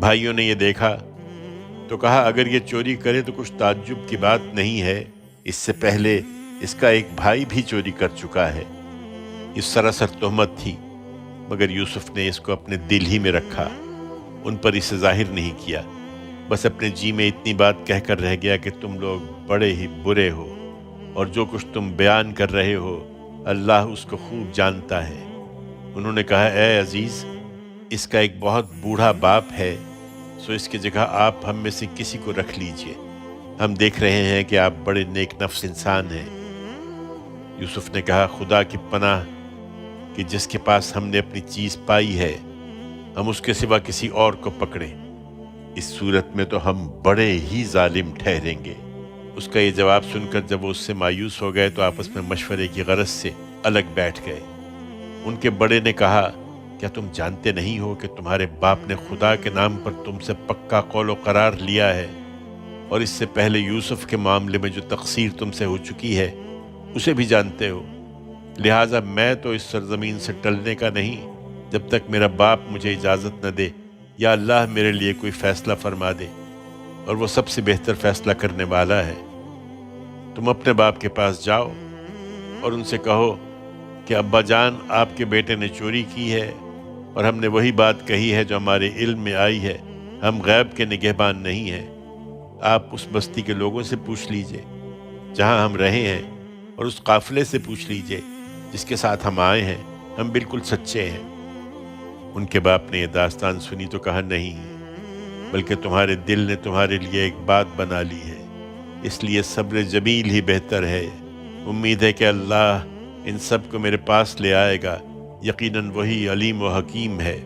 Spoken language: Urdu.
بھائیوں نے یہ دیکھا تو کہا اگر یہ چوری کرے تو کچھ تعجب کی بات نہیں ہے، اس سے پہلے اس کا ایک بھائی بھی چوری کر چکا ہے۔ یہ سراسر تہمت تھی، مگر یوسف نے اس کو اپنے دل ہی میں رکھا، ان پر اسے ظاہر نہیں کیا، بس اپنے جی میں اتنی بات کہہ کر رہ گیا کہ تم لوگ بڑے ہی برے ہو، اور جو کچھ تم بیان کر رہے ہو اللہ اس کو خوب جانتا ہے۔ انہوں نے کہا اے عزیز، اس کا ایک بہت بوڑھا باپ ہے، سو اس کی جگہ آپ ہم میں سے کسی کو رکھ لیجئے، ہم دیکھ رہے ہیں کہ آپ بڑے نیک نفس انسان ہیں۔ یوسف نے کہا خدا کی پناہ کہ جس کے پاس ہم نے اپنی چیز پائی ہے ہم اس کے سوا کسی اور کو پکڑیں، اس صورت میں تو ہم بڑے ہی ظالم ٹھہریں گے۔ اس کا یہ جواب سن کر جب وہ اس سے مایوس ہو گئے تو آپس میں مشورے کی غرض سے الگ بیٹھ گئے۔ ان کے بڑے نے کہا کیا تم جانتے نہیں ہو کہ تمہارے باپ نے خدا کے نام پر تم سے پکا قول و قرار لیا ہے، اور اس سے پہلے یوسف کے معاملے میں جو تقصیر تم سے ہو چکی ہے اسے بھی جانتے ہو، لہٰذا میں تو اس سرزمین سے ٹلنے کا نہیں جب تک میرا باپ مجھے اجازت نہ دے یا اللہ میرے لیے کوئی فیصلہ فرما دے، اور وہ سب سے بہتر فیصلہ کرنے والا ہے۔ تم اپنے باپ کے پاس جاؤ اور ان سے کہو کہ ابا جان آپ کے بیٹے نے چوری کی ہے، اور ہم نے وہی بات کہی ہے جو ہمارے علم میں آئی ہے، ہم غیب کے نگہبان نہیں ہیں۔ آپ اس بستی کے لوگوں سے پوچھ لیجئے جہاں ہم رہے ہیں، اور اس قافلے سے پوچھ لیجئے جس کے ساتھ ہم آئے ہیں، ہم بالکل سچے ہیں۔ ان کے باپ نے یہ داستان سنی تو کہا نہیں، بلکہ تمہارے دل نے تمہارے لیے ایک بات بنا لی ہے، اس لیے صبر جمیل ہی بہتر ہے۔ امید ہے کہ اللہ ان سب کو میرے پاس لے آئے گا، یقیناً وہی علیم و حکیم ہے۔